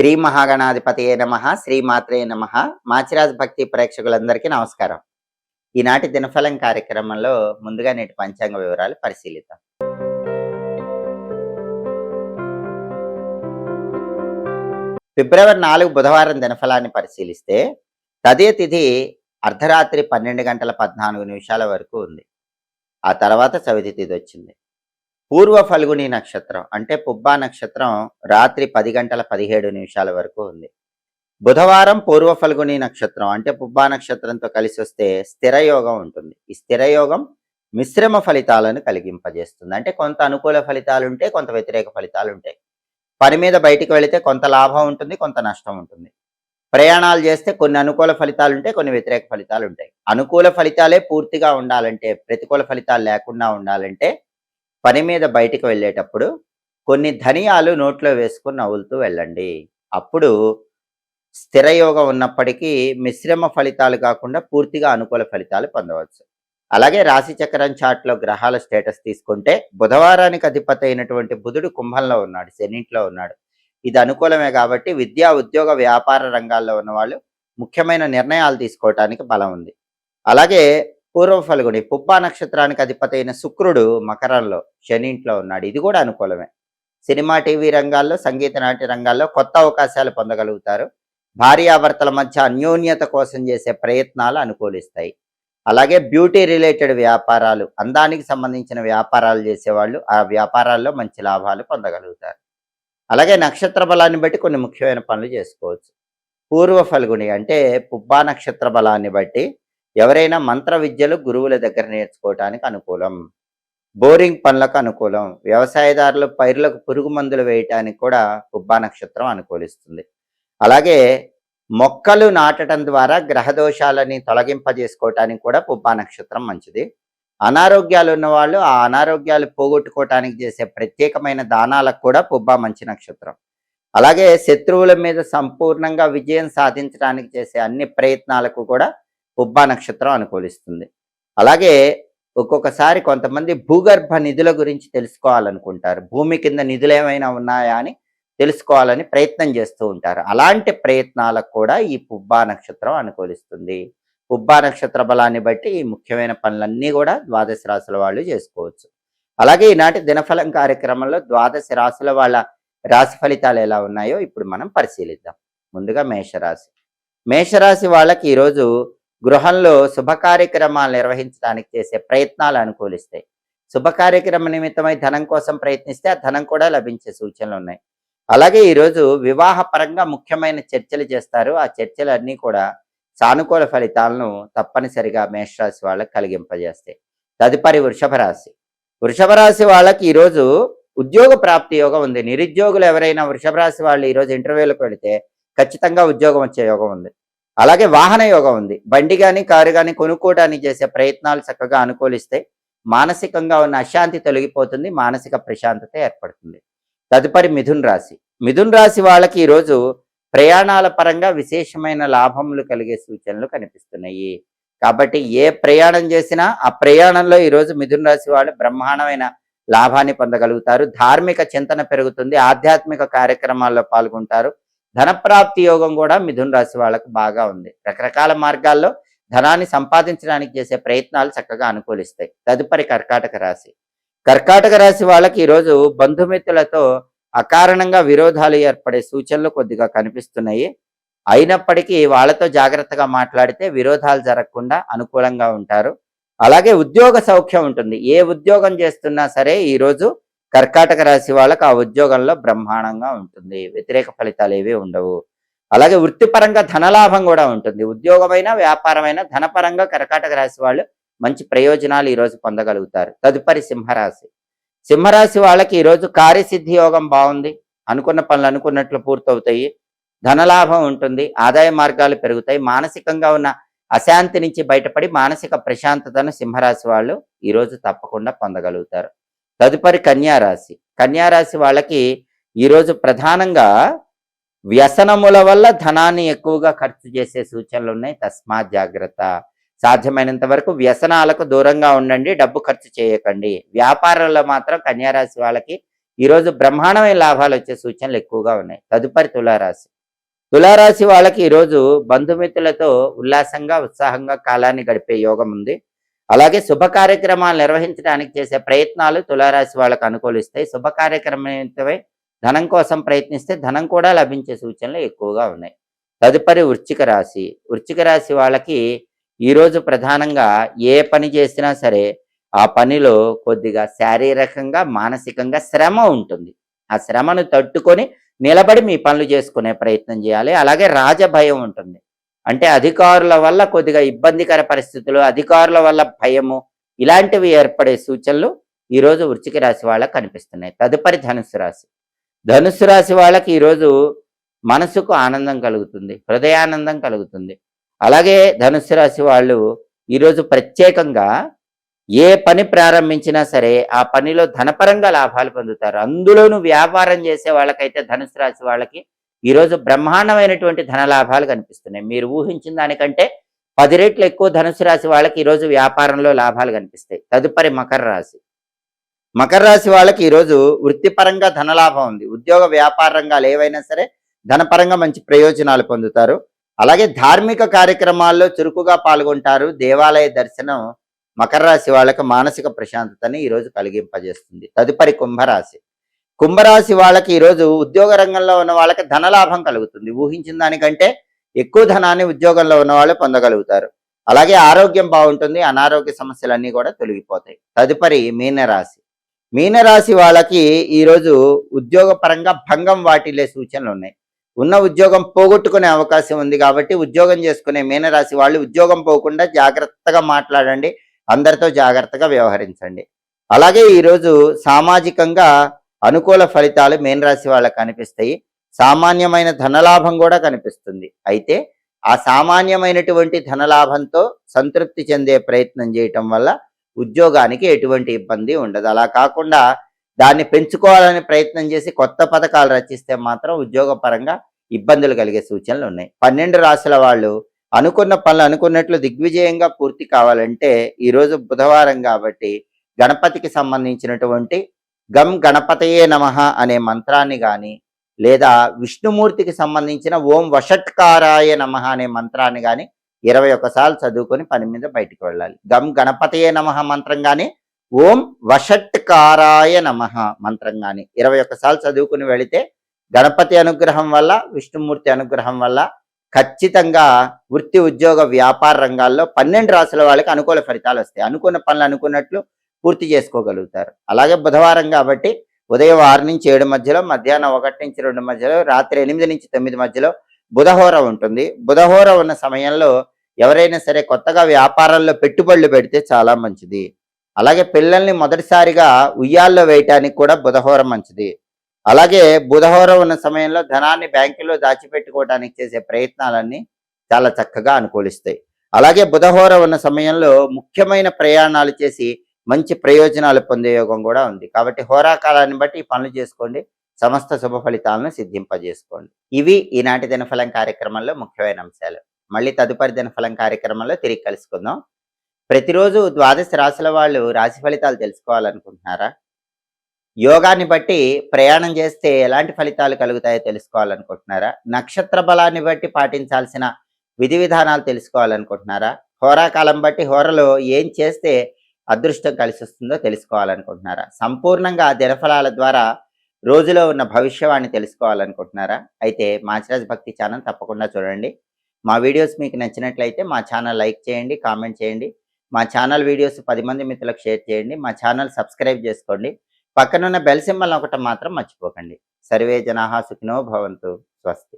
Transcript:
శ్రీ మహాగణాధిపతియే నమః, శ్రీమాత్రే నమః. మాచిరాజ్ భక్తి ప్రేక్షకులందరికీ నమస్కారం. ఈనాటి దినఫలం కార్యక్రమంలో ముందుగా నేటి పంచాంగ వివరాలు పరిశీలిద్దాం. ఫిబ్రవరి 4 బుధవారం దినఫలాన్ని పరిశీలిస్తే తదియ తిథి అర్ధరాత్రి 12 గంటల 14 నిమిషాల వరకు ఉంది. ఆ తర్వాత చవితి తిథి వచ్చింది. పూర్వ ఫల్గుని నక్షత్రం అంటే పుబ్బా నక్షత్రం రాత్రి 10 గంటల 17 నిమిషాల వరకు ఉంది. బుధవారం పూర్వ ఫల్గుని నక్షత్రం అంటే పుబ్బా నక్షత్రంతో కలిసి వస్తే స్థిర యోగం ఉంటుంది. ఈ స్థిర యోగం మిశ్రమ ఫలితాలను కలిగింపజేస్తుంది. అంటే కొంత అనుకూల ఫలితాలు ఉంటాయి, కొంత వ్యతిరేక ఫలితాలు ఉంటాయి. పని మీద బయటికి వెళితే కొంత లాభం ఉంటుంది, కొంత నష్టం ఉంటుంది. ప్రయాణాలు చేస్తే కొన్ని అనుకూల ఫలితాలు ఉంటాయి, కొన్ని వ్యతిరేక ఫలితాలు ఉంటాయి. అనుకూల ఫలితాలే పూర్తిగా ఉండాలంటే, ప్రతికూల ఫలితాలు లేకుండా ఉండాలంటే పని మీద బయటికి వెళ్ళేటప్పుడు కొన్ని ధనియాలు నోట్లో వేసుకుని నవ్వులుతూ వెళ్ళండి. అప్పుడు స్థిరయోగం ఉన్నప్పటికీ మిశ్రమ ఫలితాలు కాకుండా పూర్తిగా అనుకూల ఫలితాలు పొందవచ్చు. అలాగే రాశి చక్రం చార్ట్లో గ్రహాల స్టేటస్ తీసుకుంటే బుధవారానికి అధిపతి అయినటువంటి బుధుడు కుంభంలో ఉన్నాడు, శనింట్లో ఉన్నాడు. ఇది అనుకూలమే కాబట్టి విద్యా ఉద్యోగ వ్యాపార రంగాల్లో ఉన్నవాళ్ళు ముఖ్యమైన నిర్ణయాలు తీసుకోవటానికి బలం ఉంది. అలాగే పూర్వ ఫల్గుని పుబ్బా నక్షత్రానికి అధిపతి అయిన శుక్రుడు మకరంలో శనింట్లో ఉన్నాడు. ఇది కూడా అనుకూలమే. సినిమా టీవీ రంగాల్లో, సంగీత నాట్య రంగాల్లో కొత్త అవకాశాలు పొందగలుగుతారు. భార్యాభర్తల మధ్య అన్యోన్యత కోసం చేసే ప్రయత్నాలు అనుకూలిస్తాయి. అలాగే బ్యూటీ రిలేటెడ్ వ్యాపారాలు, అందానికి సంబంధించిన వ్యాపారాలు చేసేవాళ్ళు ఆ వ్యాపారాల్లో మంచి లాభాలు పొందగలుగుతారు. అలాగే నక్షత్ర బలాన్ని బట్టి కొన్ని ముఖ్యమైన పనులు చేసుకోవచ్చు. పూర్వ ఫల్గుని అంటే పుబ్బా నక్షత్ర బలాన్ని బట్టి ఎవరైనా మంత్ర విద్యలు గురువుల దగ్గర నేర్చుకోవటానికి అనుకూలం. బోరింగ్ పనులకు అనుకూలం. వ్యవసాయదారులు పైర్లకు పురుగు మందులు వేయటానికి కూడా పుబ్బా నక్షత్రం అనుకూలిస్తుంది. అలాగే మొక్కలు నాటడం ద్వారా గ్రహదోషాలని తొలగింపజేసుకోవటానికి కూడా పుబ్బా నక్షత్రం మంచిది. అనారోగ్యాలు ఉన్నవాళ్ళు ఆ అనారోగ్యాలు పోగొట్టుకోవటానికి చేసే ప్రత్యేకమైన దానాలకు కూడా పుబ్బా మంచి నక్షత్రం. అలాగే శత్రువుల మీద సంపూర్ణంగా విజయం సాధించడానికి చేసే అన్ని ప్రయత్నాలకు కూడా పుబ్బా నక్షత్రం అనుకూలిస్తుంది. అలాగే ఒక్కొక్కసారి కొంతమంది భూగర్భ నిధుల గురించి తెలుసుకోవాలనుకుంటారు. భూమి కింద నిధులు ఏమైనా ఉన్నాయా అని తెలుసుకోవాలని ప్రయత్నం చేస్తూ ఉంటారు. అలాంటి ప్రయత్నాలకు కూడా ఈ పుబ్బా నక్షత్రం అనుకూలిస్తుంది. పుబ్బా నక్షత్ర బలాన్ని బట్టి ఈ ముఖ్యమైన పనులన్నీ కూడా ద్వాదశ రాశుల వాళ్ళు చేసుకోవచ్చు. అలాగే ఈనాటి దినఫలం కార్యక్రమంలో ద్వాదశ రాశుల వాళ్ళ రాశి ఫలితాలు ఎలా ఉన్నాయో ఇప్పుడు మనం పరిశీలిద్దాం. ముందుగా మేషరాశి. మేషరాశి వాళ్ళకి ఈరోజు గృహంలో శుభ కార్యక్రమాలు నిర్వహించడానికి చేసే ప్రయత్నాలు అనుకూలిస్తాయి. శుభ కార్యక్రమ నిమిత్తమై ధనం కోసం ప్రయత్నిస్తే ఆ ధనం కూడా లభించే సూచనలు ఉన్నాయి. అలాగే ఈరోజు వివాహ పరంగా ముఖ్యమైన చర్చలు చేస్తారు. ఆ చర్చలన్నీ కూడా సానుకూల ఫలితాలను తప్పనిసరిగా మేషరాశి వాళ్ళకి కలిగింపజేస్తాయి. తదుపరి వృషభ రాశి. వృషభ రాశి వాళ్ళకి ఈరోజు ఉద్యోగ ప్రాప్తి యోగం ఉంది. నిరుద్యోగులు ఎవరైనా వృషభ రాశి వాళ్ళు ఈరోజు ఇంటర్వ్యూలకు వెళితే ఖచ్చితంగా ఉద్యోగం వచ్చే యోగం ఉంది. అలాగే వాహన యోగం ఉంది. బండి కానీ కారు కానీ కొనుక్కోవడానికి చేసే ప్రయత్నాలు చక్కగా అనుకూలిస్తాయి. మానసికంగా ఉన్న అశాంతి తొలగిపోతుంది, మానసిక ప్రశాంతత ఏర్పడుతుంది. తదుపరి మిథున్ రాశి. మిథున్ రాశి వాళ్ళకి ఈరోజు ప్రయాణాల పరంగా విశేషమైన లాభములు కలిగే సూచనలు కనిపిస్తున్నాయి. కాబట్టి ఏ ప్రయాణం చేసినా ఆ ప్రయాణంలో ఈరోజు మిథున్ రాశి వాళ్ళు బ్రహ్మాండమైన లాభాన్ని పొందగలుగుతారు. ధార్మిక చింతన పెరుగుతుంది, ఆధ్యాత్మిక కార్యక్రమాల్లో పాల్గొంటారు. ధనప్రాప్తి యోగం కూడా మిథున రాశి వాళ్ళకు బాగా ఉంది. రకరకాల మార్గాల్లో ధనాన్ని సంపాదించడానికి చేసే ప్రయత్నాలు చక్కగా అనుకూలిస్తాయి. తదుపరి కర్కాటక రాశి. కర్కాటక రాశి వాళ్ళకి ఈరోజు బంధుమిత్రులతో అకారణంగా విరోధాలు ఏర్పడే సూచనలు కొద్దిగా కనిపిస్తున్నాయి. అయినప్పటికీ వాళ్ళతో జాగ్రత్తగా మాట్లాడితే విరోధాలు జరగకుండా అనుకూలంగా ఉంటారు. అలాగే ఉద్యోగ సౌఖ్యం ఉంటుంది. ఏ ఉద్యోగం చేస్తున్నా సరే ఈరోజు కర్కాటక రాశి వాళ్ళకు ఆ ఉద్యోగంలో బ్రహ్మాండంగా ఉంటుంది. వ్యతిరేక ఫలితాలు ఏవి ఉండవు. అలాగే వృత్తిపరంగా ధనలాభం కూడా ఉంటుంది. ఉద్యోగమైనా వ్యాపారమైనా ధనపరంగా కర్కాటక రాశి వాళ్ళు మంచి ప్రయోజనాలు ఈరోజు పొందగలుగుతారు. తదుపరి సింహరాశి. సింహరాశి వాళ్ళకి ఈరోజు కార్యసిద్ధి యోగం బాగుంది. అనుకున్న పనులు అనుకున్నట్లు పూర్తవుతాయి. ధనలాభం ఉంటుంది, ఆదాయ మార్గాలు పెరుగుతాయి. మానసికంగా ఉన్న అశాంతి నుంచి బయటపడి మానసిక ప్రశాంతతను సింహరాశి వాళ్ళు ఈరోజు తప్పకుండా పొందగలుగుతారు. తదుపరి కన్యారాశి. కన్యారాశి వాళ్ళకి ఈరోజు ప్రధానంగా వ్యసనముల వల్ల ధనాన్ని ఎక్కువగా ఖర్చు చేసే సూచనలు ఉన్నాయి. తస్మాత్ జాగ్రత్త. సాధ్యమైనంత వరకు వ్యసనాలకు దూరంగా ఉండండి, డబ్బు ఖర్చు చేయకండి. వ్యాపారంలో మాత్రం కన్యారాశి వాళ్ళకి ఈరోజు బ్రహ్మాండమైన లాభాలు వచ్చే సూచనలు ఎక్కువగా ఉన్నాయి. తదుపరి తులారాశి. తులారాశి వాళ్ళకి ఈరోజు బంధుమిత్రులతో ఉల్లాసంగా, ఉత్సాహంగా కాలాన్ని గడిపే యోగం ఉంది. అలాగే శుభ కార్యక్రమాలు నిర్వహించడానికి చేసే ప్రయత్నాలు తులారాశి వాళ్ళకు అనుకూలిస్తాయి. శుభ కార్యక్రమమే ధనం కోసం ప్రయత్నిస్తే ధనం కూడా లభించే సూచనలు ఎక్కువగా ఉన్నాయి. తదుపరి వృశ్చిక రాశి. వృశ్చిక రాశి వాళ్ళకి ఈరోజు ప్రధానంగా ఏ పని చేసినా సరే ఆ పనిలో కొద్దిగా శారీరకంగా, మానసికంగా శ్రమ ఉంటుంది. ఆ శ్రమను తట్టుకొని నిలబడి మీ పనులు చేసుకునే ప్రయత్నం చేయాలి. అలాగే రాజభయం ఉంటుంది. అంటే అధికారుల వల్ల కొద్దిగా ఇబ్బందికర పరిస్థితులు, అధికారుల వల్ల భయము ఇలాంటివి ఏర్పడే సూచనలు ఈరోజు వృశ్చిక రాశి వాళ్ళకి కనిపిస్తున్నాయి. తదుపరి ధనుస్సు రాశి. ధనుస్సు రాశి వాళ్ళకి ఈరోజు మనసుకు ఆనందం కలుగుతుంది, హృదయానందం కలుగుతుంది. అలాగే ధనుస్సు రాశి వాళ్ళు ఈరోజు ప్రత్యేకంగా ఏ పని ప్రారంభించినా సరే ఆ పనిలో ధనపరంగా లాభాలు పొందుతారు. అందులోనూ వ్యాపారం చేసే వాళ్ళకైతే ధనుసు రాశి వాళ్ళకి ఈరోజు బ్రహ్మాండమైనటువంటి ధన లాభాలు కనిపిస్తున్నాయి. మీరు ఊహించిన దానికంటే 10 రెట్లు ఎక్కువ ధనుసు రాశి వాళ్ళకి ఈరోజు వ్యాపారంలో లాభాలు కనిపిస్తాయి. తదుపరి మకర రాశి. మకర రాశి వాళ్ళకి ఈరోజు వృత్తిపరంగా ధనలాభం ఉంది. ఉద్యోగ వ్యాపార రంగాలు ఏవైనా సరే ధనపరంగా మంచి ప్రయోజనాలు పొందుతారు. అలాగే ధార్మిక కార్యక్రమాల్లో చురుకుగా పాల్గొంటారు. దేవాలయ దర్శనం మకర రాశి వాళ్ళకి మానసిక ప్రశాంతతని ఈరోజు కలిగింపజేస్తుంది. తదుపరి కుంభరాశి. కుంభరాశి వాళ్ళకి ఈరోజు ఉద్యోగ రంగంలో ఉన్న వాళ్ళకి ధనలాభం కలుగుతుంది. ఊహించిన దానికంటే ఎక్కువ ధనాన్ని ఉద్యోగంలో ఉన్న వాళ్ళు పొందగలుగుతారు. అలాగే ఆరోగ్యం బాగుంటుంది. అనారోగ్య సమస్యలన్నీ కూడా తొలగిపోతాయి. తదుపరి మీనరాశి. మీనరాశి వాళ్ళకి ఈరోజు ఉద్యోగ పరంగా భంగం వాటిల్లే సూచనలు ఉన్నాయి. ఉన్న ఉద్యోగం పోగొట్టుకునే అవకాశం ఉంది కాబట్టి ఉద్యోగం చేసుకునే మీనరాశి వాళ్ళు ఉద్యోగం పోకుండా జాగ్రత్తగా మాట్లాడండి, అందరితో జాగ్రత్తగా వ్యవహరించండి. అలాగే ఈరోజు సామాజికంగా అనుకూల ఫలితాలు మీనరాశి వాళ్ళకి కనిపిస్తాయి. సామాన్యమైన ధనలాభం కూడా కనిపిస్తుంది. అయితే ఆ సామాన్యమైనటువంటి ధనలాభంతో సంతృప్తి చెందే ప్రయత్నం చేయటం వల్ల ఉద్యోగానికి ఎటువంటి ఇబ్బంది ఉండదు. అలా కాకుండా దాన్ని పెంచుకోవాలని ప్రయత్నం చేసి కొత్త పథకాలు రచిస్తే మాత్రం ఉద్యోగ పరంగా ఇబ్బందులు కలిగే సూచనలు ఉన్నాయి. 12 రాశుల వాళ్ళు అనుకున్న పనులు అనుకున్నట్లు దిగ్విజయంగా పూర్తి కావాలంటే ఈరోజు బుధవారం కాబట్టి గణపతికి సంబంధించినటువంటి గం గణపతయే నమః అనే మంత్రాన్ని కానీ లేదా విష్ణుమూర్తికి సంబంధించిన ఓం వషట్కారాయ నమః అనే మంత్రాన్ని కానీ 21 సార్లు చదువుకొని పని మీద బయటికి వెళ్ళాలి. గం గణపతయే నమః మంత్రం కానీ ఓం వషట్కారాయ నమః మంత్రం కానీ 21 సార్లు చదువుకుని వెళితే గణపతి అనుగ్రహం వల్ల, విష్ణుమూర్తి అనుగ్రహం వల్ల ఖచ్చితంగా వృత్తి, ఉద్యోగ, వ్యాపార రంగాల్లో 12 రాశుల వాళ్ళకి అనుకూల ఫలితాలు వస్తాయి. అనుకున్న పనులు అనుకున్నట్లు పూర్తి చేసుకోగలుగుతారు. అలాగే బుధవారం కాబట్టి ఉదయం 6 నుంచి 7 మధ్యలో, మధ్యాహ్నం 1 నుంచి 2 మధ్యలో, రాత్రి 8 నుంచి 9 మధ్యలో బుధహోర ఉంటుంది. బుధహోర ఉన్న సమయంలో ఎవరైనా సరే కొత్తగా వ్యాపారాల్లో పెట్టుబడులు పెడితే చాలా మంచిది. అలాగే పిల్లల్ని మొదటిసారిగా ఉయ్యాల్లో వేయటానికి కూడా బుధహోర మంచిది. అలాగే బుధహోర ఉన్న సమయంలో ధనాన్ని బ్యాంకులో దాచిపెట్టుకోవడానికి చేసే ప్రయత్నాలన్నీ చాలా చక్కగా అనుకూలిస్తాయి. అలాగే బుధహోర ఉన్న సమయంలో ముఖ్యమైన ప్రయాణాలు చేసి మంచి ప్రయోజనాలు పొందే యోగం కూడా ఉంది. కాబట్టి హోరాకాలాన్ని బట్టి ఈ పనులు చేసుకోండి, సమస్త శుభ ఫలితాలను సిద్ధింపజేసుకోండి. ఇవి ఈనాటి దినఫలం కార్యక్రమంలో ముఖ్యమైన అంశాలు. మళ్ళీ తదుపరి దినఫలం కార్యక్రమంలో తిరిగి కలుసుకుందాం. ప్రతిరోజు 12 రాశుల వాళ్ళు రాశి ఫలితాలు తెలుసుకోవాలనుకుంటున్నారా? యోగాన్ని బట్టి ప్రయాణం చేస్తే ఎలాంటి ఫలితాలు కలుగుతాయో తెలుసుకోవాలనుకుంటున్నారా? నక్షత్ర బలాన్ని బట్టి పాటించాల్సిన విధి విధానాలు తెలుసుకోవాలనుకుంటున్నారా? హోరాకాలం బట్టి హోరలో ఏం చేస్తే అదృష్టం కలిసి వస్తుందో తెలుసుకోవాలనుకుంటున్నారా? సంపూర్ణంగా దినఫలాల ద్వారా రోజులో ఉన్న భవిష్యవాణి తెలుసుకోవాలనుకుంటున్నారా? అయితే మాచిరాజ్ భక్తి ఛానల్ తప్పకుండా చూడండి. మా వీడియోస్ మీకు నచ్చినట్లయితే మా ఛానల్ లైక్ చేయండి, కామెంట్ చేయండి. మా ఛానల్ వీడియోస్ 10 మంది మిత్రులకు షేర్ చేయండి. మా ఛానల్ సబ్స్క్రైబ్ చేసుకోండి. పక్కనున్న బెల్ సింబల్ ఒకటి మాత్రం మర్చిపోకండి. సర్వే జనాః సుఖినో భవంతు. స్వస్తి.